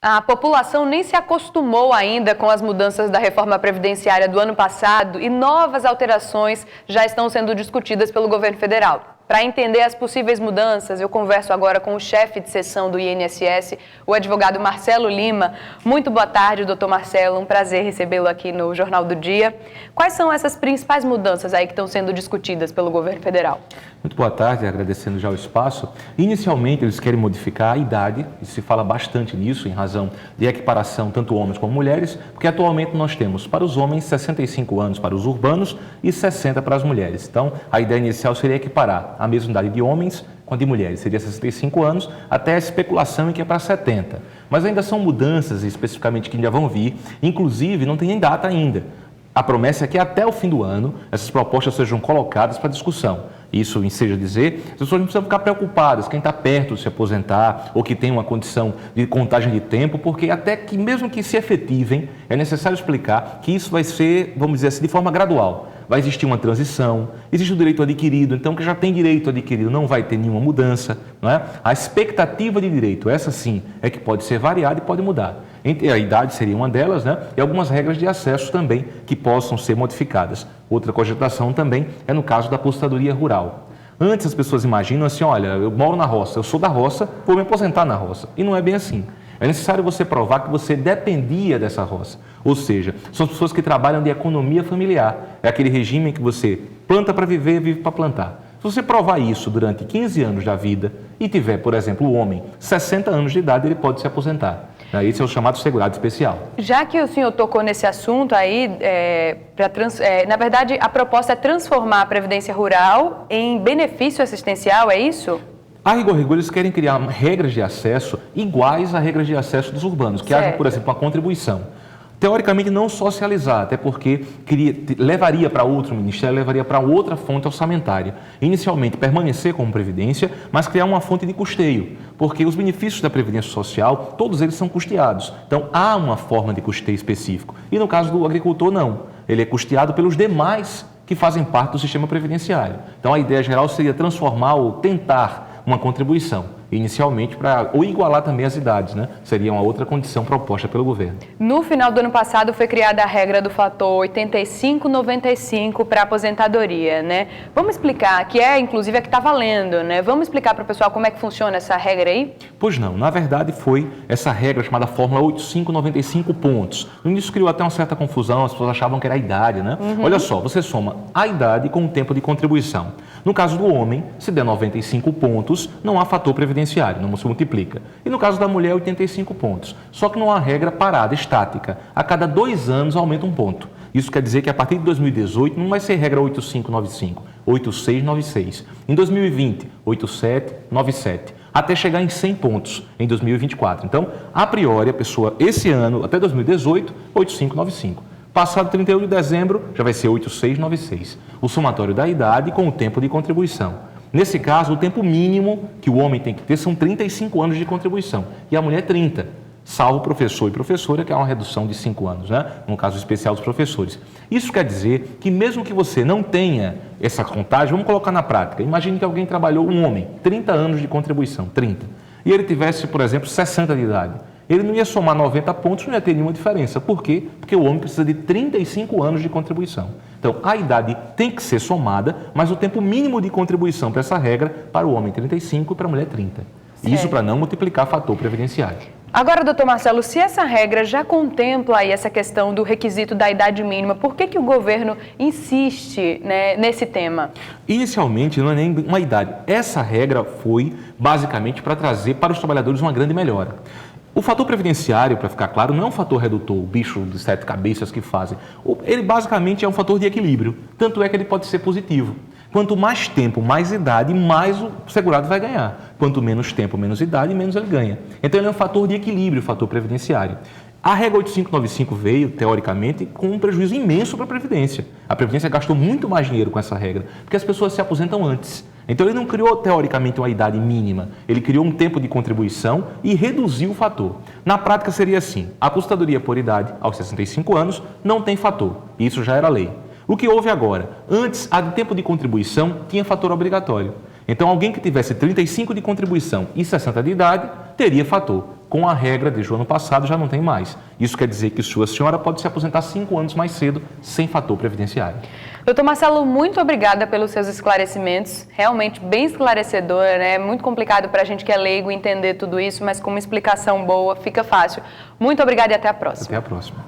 A população nem se acostumou ainda com as mudanças da reforma previdenciária do ano passado e novas alterações já estão sendo discutidas pelo governo federal. Para entender as possíveis mudanças, eu converso agora com o chefe de seção do INSS, o advogado Marcelo Lima. Muito boa tarde, doutor Marcelo. Um prazer recebê-lo aqui no Jornal do Dia. Quais são essas principais mudanças aí que estão sendo discutidas pelo governo federal? Muito boa tarde, agradecendo já o espaço. Inicialmente, eles querem modificar a idade, e se fala bastante nisso, em razão de equiparação tanto homens como mulheres, porque atualmente nós temos para os homens 65 anos para os urbanos e 60 para as mulheres. Então, a ideia inicial seria equiparar a mesma idade de homens com a de mulheres, seria 65 anos, até a especulação em que é para 70. Mas ainda são mudanças, especificamente, que ainda vão vir, inclusive não tem nem data ainda. A promessa é que até o fim do ano essas propostas sejam colocadas para discussão. Isso enseja dizer, as pessoas não precisam ficar preocupadas, quem está perto de se aposentar ou que tem uma condição de contagem de tempo, porque até que mesmo que se efetivem, é necessário explicar que isso vai ser, vamos dizer assim, de forma gradual. Vai existir uma transição, existe o direito adquirido, então quem já tem direito adquirido não vai ter nenhuma mudança, não é? A expectativa de direito, essa sim, é que pode ser variada e pode mudar. A idade seria uma delas, né? E algumas regras de acesso também que possam ser modificadas. Outra cogitação também é no caso da aposentadoria rural. Antes as pessoas imaginam assim, olha, eu moro na roça, eu sou da roça, vou me aposentar na roça. E não é bem assim. É necessário você provar que você dependia dessa roça. Ou seja, são as pessoas que trabalham de economia familiar. É aquele regime em que você planta para viver, vive para plantar. Se você provar isso durante 15 anos da vida e tiver, por exemplo, o homem 60 anos de idade, ele pode se aposentar. Esse é o chamado segurado especial. Já que o senhor tocou nesse assunto aí, na verdade, a proposta é transformar a Previdência Rural em benefício assistencial, é isso? A rigor, eles querem criar regras de acesso iguais às regras de acesso dos urbanos, que haja, por exemplo, uma contribuição. Teoricamente não socializar, até porque levaria para outro ministério, levaria para outra fonte orçamentária. Inicialmente permanecer como Previdência, mas criar uma fonte de custeio, porque os benefícios da Previdência Social, todos eles são custeados. Então há uma forma de custeio específico. E no caso do agricultor, não. Ele é custeado pelos demais que fazem parte do sistema previdenciário. Então a ideia geral seria transformar ou tentar uma contribuição, inicialmente para ou igualar também as idades, né? Seria uma outra condição proposta pelo governo. No final do ano passado foi criada a regra do fator 85-95 para aposentadoria, né? Vamos explicar, que é inclusive a que está valendo, né? Vamos explicar para o pessoal como é que funciona essa regra aí? Pois não, na verdade foi essa regra chamada Fórmula 85-95 pontos. No início criou até uma certa confusão, as pessoas achavam que era a idade, né? Olha só, você soma a idade com o tempo de contribuição. No caso do homem, se der 95 pontos, não há fator previdenciário, não se multiplica. E no caso da mulher, 85 pontos. Só que não há regra parada, estática. A cada 2 anos aumenta um ponto. Isso quer dizer que a partir de 2018 não vai ser regra 8595, 8696. Em 2020, 8797. Até chegar em 100 pontos em 2024. Então, a priori, a pessoa, esse ano, até 2018, 8595. Passado 31 de dezembro, já vai ser 8696. O somatório da idade com o tempo de contribuição. Nesse caso, o tempo mínimo que o homem tem que ter são 35 anos de contribuição e a mulher 30, salvo professor e professora, que é uma redução de 5 anos, né? No caso especial dos professores. Isso quer dizer que mesmo que você não tenha essa contagem, vamos colocar na prática. Imagine que alguém trabalhou, um homem, 30 anos de contribuição, 30, e ele tivesse, por exemplo, 60 de idade. Ele não ia somar 90 pontos, não ia ter nenhuma diferença. Por quê? Porque o homem precisa de 35 anos de contribuição. Então, a idade tem que ser somada, mas o tempo mínimo de contribuição para essa regra, para o homem 35 e para a mulher 30. Certo. Isso para não multiplicar fator previdenciário. Agora, doutor Marcelo, se essa regra já contempla aí essa questão do requisito da idade mínima, por que o governo insiste, né, nesse tema? Inicialmente, não é nem uma idade. Essa regra foi basicamente para trazer para os trabalhadores uma grande melhora. O fator previdenciário, para ficar claro, não é um fator redutor, o bicho de 7 cabeças que fazem. Ele basicamente é um fator de equilíbrio, tanto é que ele pode ser positivo. Quanto mais tempo, mais idade, mais o segurado vai ganhar. Quanto menos tempo, menos idade, menos ele ganha. Então ele é um fator de equilíbrio, o fator previdenciário. A regra 8595 veio, teoricamente, com um prejuízo imenso para a Previdência. A Previdência gastou muito mais dinheiro com essa regra, porque as pessoas se aposentam antes. Então ele não criou, teoricamente, uma idade mínima. Ele criou um tempo de contribuição e reduziu o fator. Na prática seria assim, a aposentadoria por idade, aos 65 anos, não tem fator. Isso já era lei. O que houve agora? Antes, a de tempo de contribuição tinha fator obrigatório. Então alguém que tivesse 35 de contribuição e 60 de idade, teria fator. com a regra desde o ano passado já não tem mais. Isso quer dizer que sua senhora pode se aposentar 5 anos mais cedo, sem fator previdenciário. Doutor Marcelo, muito obrigada pelos seus esclarecimentos, realmente bem esclarecedor, né? É muito complicado para a gente que é leigo entender tudo isso, mas com uma explicação boa fica fácil. Muito obrigada e até a próxima. Até a próxima.